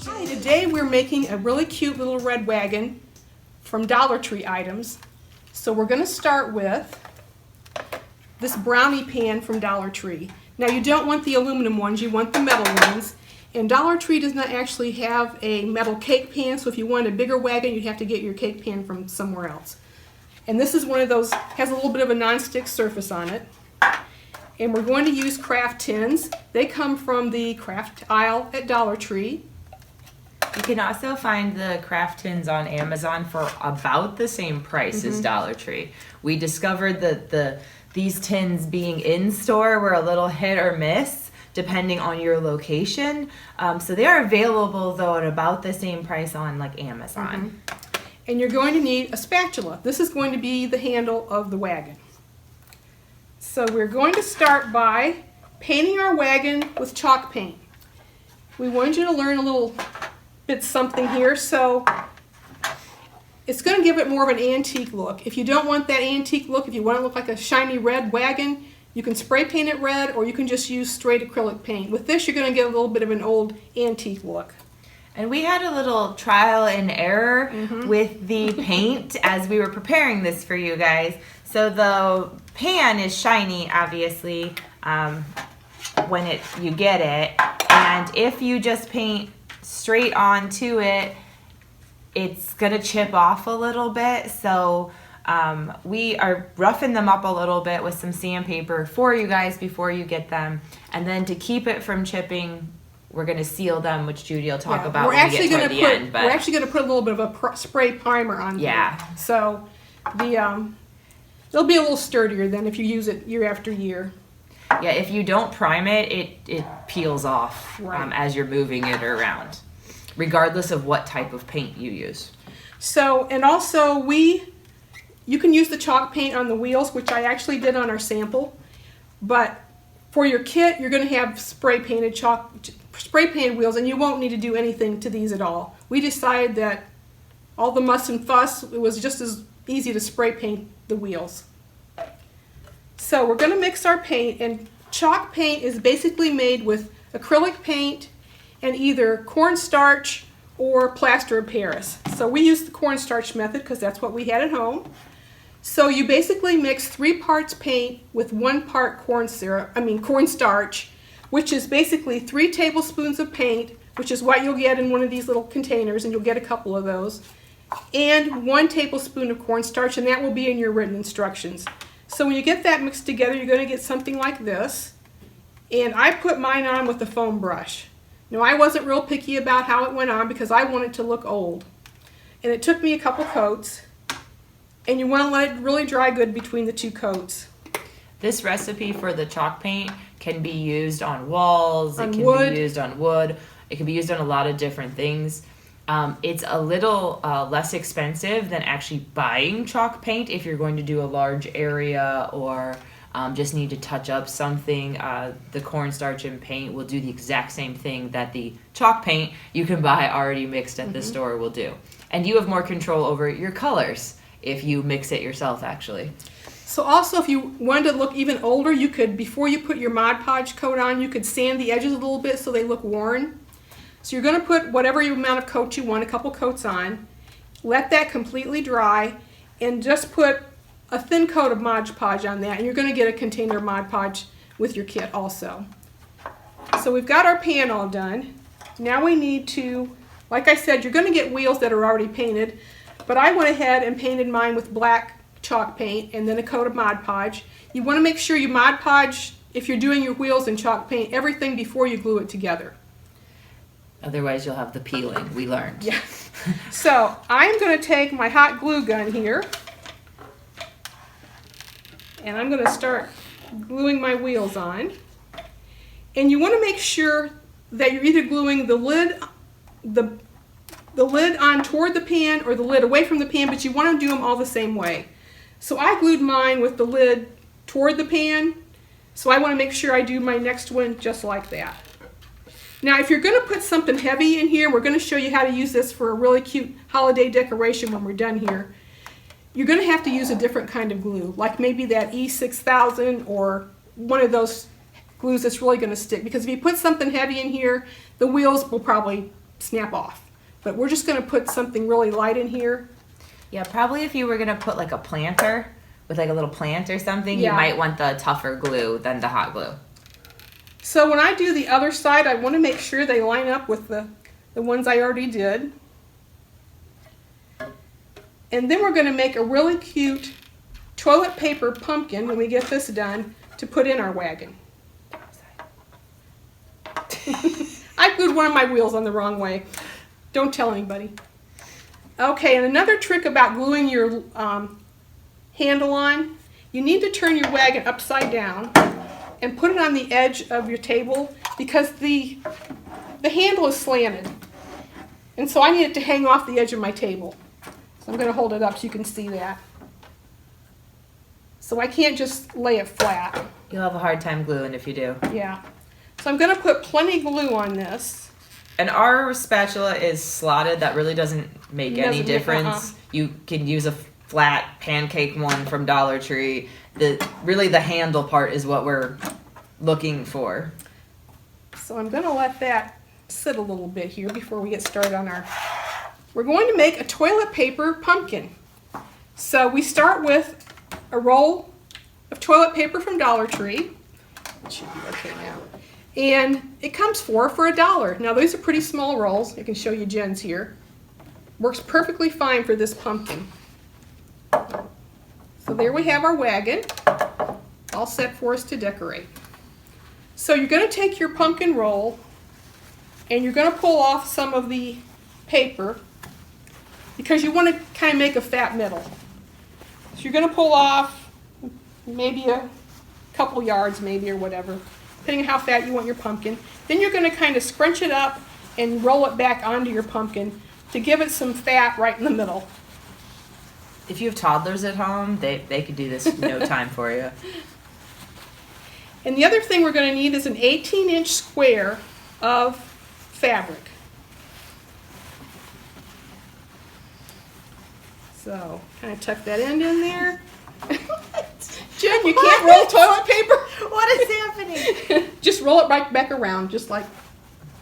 Hi, today we're making a really cute little red wagon from Dollar Tree items. So we're going to start with this brownie pan from Dollar Tree. Now you don't want the aluminum ones, you want the metal ones. And Dollar Tree does not actually have a metal cake pan, so if you want a bigger wagon, you'd have to get your cake pan from somewhere else. And this is one of those, has a little bit of a non-stick surface on it. And we're going to use craft tins. They come from the craft aisle at Dollar Tree. You can also find the craft tins on Amazon for about the same price as Dollar Tree. We discovered that these tins being in store were a little hit or miss depending on your location. So they are available though at about the same price on like Amazon. And you're going to need a spatula. This is going to be the handle of the wagon. So we're going to start by painting our wagon with chalk paint. We wanted you to learn a little bit something here, so it's going to give it more of an antique look. If you don't want that antique look, if you want it to look like a shiny red wagon, you can spray paint it red or you can just use straight acrylic paint. With this you're going to get a little bit of an old antique look. And we had a little trial and error with the paint as we were preparing this for you guys. So the pan is shiny, obviously, when you get it. And if you just paint straight onto it, it's gonna chip off a little bit. So we are roughing them up a little bit with some sandpaper for you guys before you get them. And then to keep it from chipping, we're going to seal them, which Judy will talk about when we get toward the end. But we're actually going to put a little bit of a spray primer on here. So it'll be a little sturdier than if you use it year after year. Yeah, if you don't prime it, it peels off as you're moving it around, regardless of what type of paint you use. So, and also you can use the chalk paint on the wheels, which I actually did on our sample, but for your kit, you're going to have spray painted wheels, and you won't need to do anything to these at all. We decided that all the muss and fuss, it was just as easy to spray paint the wheels. So we're going to mix our paint, and chalk paint is basically made with acrylic paint and either cornstarch or plaster of Paris. So we used the cornstarch method because that's what we had at home. So you basically mix 3 parts paint with 1 part cornstarch, which is basically 3 tablespoons of paint, which is what you'll get in one of these little containers, and you'll get a couple of those, and 1 tablespoon of cornstarch, and that will be in your written instructions. So when you get that mixed together, you're going to get something like this. And I put mine on with a foam brush. Now I wasn't real picky about how it went on because I wanted it to look old. And it took me a couple coats. And you want to let it really dry good between the 2 coats. This recipe for the chalk paint can be used on walls, it can be used on wood, it can be used on a lot of different things. It's a little less expensive than actually buying chalk paint if you're going to do a large area or just need to touch up something. The cornstarch and paint will do the exact same thing that the chalk paint you can buy already mixed at the store will do. And you have more control over your colors if you mix it yourself, actually. So also, if you wanted to look even older, you could, before you put your Mod Podge coat on, you could sand the edges a little bit so they look worn. So you're going to put whatever amount of coat you want, a couple coats on, let that completely dry, and just put a thin coat of Mod Podge on that, and you're going to get a container of Mod Podge with your kit also. So we've got our pan all done. Now we need to, like I said, you're going to get wheels that are already painted, but I went ahead and painted mine with black chalk paint and then a coat of Mod Podge. You want to make sure you Mod Podge, if you're doing your wheels in chalk paint, everything before you glue it together. Otherwise you'll have the peeling, we learned. Yeah. So I'm going to take my hot glue gun here and I'm going to start gluing my wheels on. And you want to make sure that you're either gluing the lid on toward the pan or the lid away from the pan, but you want to do them all the same way. So I glued mine with the lid toward the pan, so I want to make sure I do my next one just like that. Now if you're going to put something heavy in here, we're going to show you how to use this for a really cute holiday decoration when we're done here. you're going to have to use a different kind of glue, like maybe that E6000 or one of those glues that's really going to stick, because if you put something heavy in here, the wheels will probably snap off. But we're just going to put something really light in here. Yeah, probably if you were going to put like a planter with like a little plant or something, you might want the tougher glue than the hot glue. So when I do the other side, I want to make sure they line up with the ones I already did. And then we're going to make a really cute toilet paper pumpkin when we get this done to put in our wagon. I glued one of my wheels on the wrong way. Don't tell anybody. Okay, and another trick about gluing your handle on, you need to turn your wagon upside down and put it on the edge of your table, because the handle is slanted. And so I need it to hang off the edge of my table. So I'm going to hold it up so you can see that. So I can't just lay it flat. You'll have a hard time gluing if you do. Yeah. So I'm going to put plenty glue on this. And our spatula is slotted. That really doesn't make any difference. You can use a flat pancake one from Dollar Tree. Really the handle part is what we're looking for. So I'm going to let that sit a little bit here before we get started on our... We're going to make a toilet paper pumpkin. So we start with a roll of toilet paper from Dollar Tree. It should be okay now. And it comes for $1. Now these are pretty small rolls. I can show you Jen's here. Works perfectly fine for this pumpkin. So there we have our wagon, all set for us to decorate. So you're going to take your pumpkin roll and you're going to pull off some of the paper, because you want to kind of make a fat middle. So you're going to pull off maybe a couple yards maybe or whatever, depending on how fat you want your pumpkin. Then you're going to kind of scrunch it up and roll it back onto your pumpkin to give it some fat right in the middle. If you have toddlers at home, they could do this in no time for you. And the other thing we're going to need is an 18-inch square of fabric. So, kind of tuck that end in there. Jen, you can't roll toilet paper? What is happening? Just roll it right back around, just like...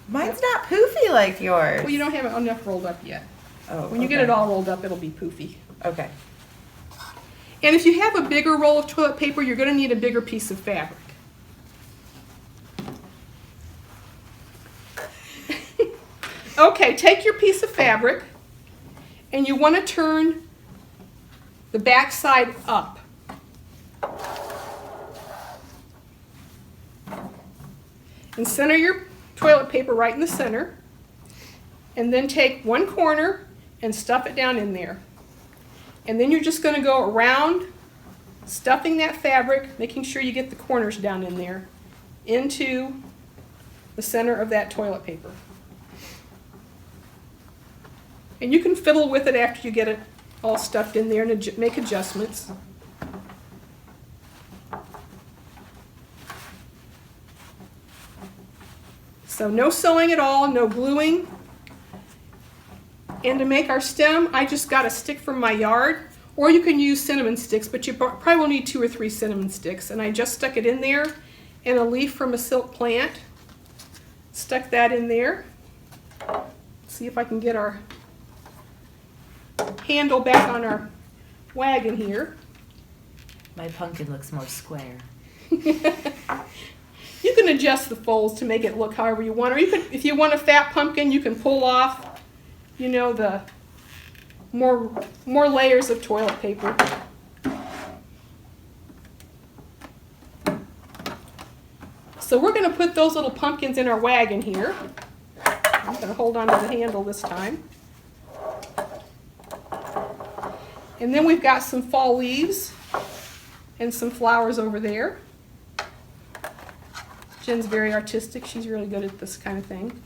Mine's not poofy like yours. Well, you don't have it enough rolled up yet. Oh, when you get it all rolled up, it'll be poofy. Okay. And if you have a bigger roll of toilet paper, you're going to need a bigger piece of fabric. Okay, take your piece of fabric, and you want to turn the back side up. And center your toilet paper right in the center. And then take one corner and stuff it down in there. And then you're just going to go around, stuffing that fabric, making sure you get the corners down in there, into the center of that toilet paper. And you can fiddle with it after you get it all stuffed in there and make adjustments. So no sewing at all, no gluing. And to make our stem, I just got a stick from my yard, or you can use cinnamon sticks, but you probably will need 2 or 3 cinnamon sticks. And I just stuck it in there, and a leaf from a silk plant. Stuck that in there. See if I can get our handle back on our wagon here. My pumpkin looks more square. You can adjust the folds to make it look however you want, or you can, if you want a fat pumpkin, you can pull off, you know, the more layers of toilet paper. So we're going to put those little pumpkins in our wagon here. I'm going to hold on to the handle this time. And then we've got some fall leaves and some flowers over there. Jen's very artistic. She's really good at this kind of thing.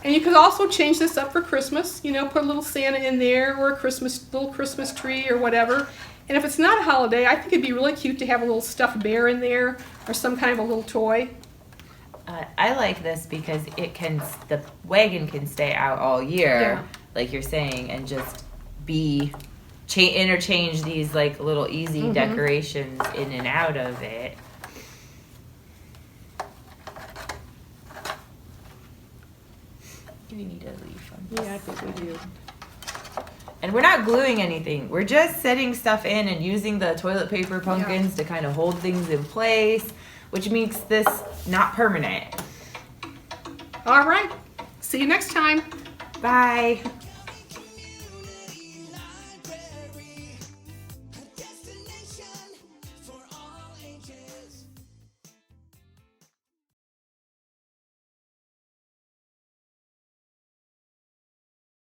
And you could also change this up for Christmas. You know, put a little Santa in there, or a little Christmas tree or whatever. And if it's not a holiday, I think it'd be really cute to have a little stuffed bear in there, or some kind of a little toy. I like this because the wagon can stay out all year, like you're saying, and just be interchange these like little easy decorations in and out of it. Do we need a leaf on this? Yeah, I think we do. And we're not gluing anything. We're just setting stuff in and using the toilet paper pumpkins to kind of hold things in place, which makes this not permanent. All right. See you next time. Bye.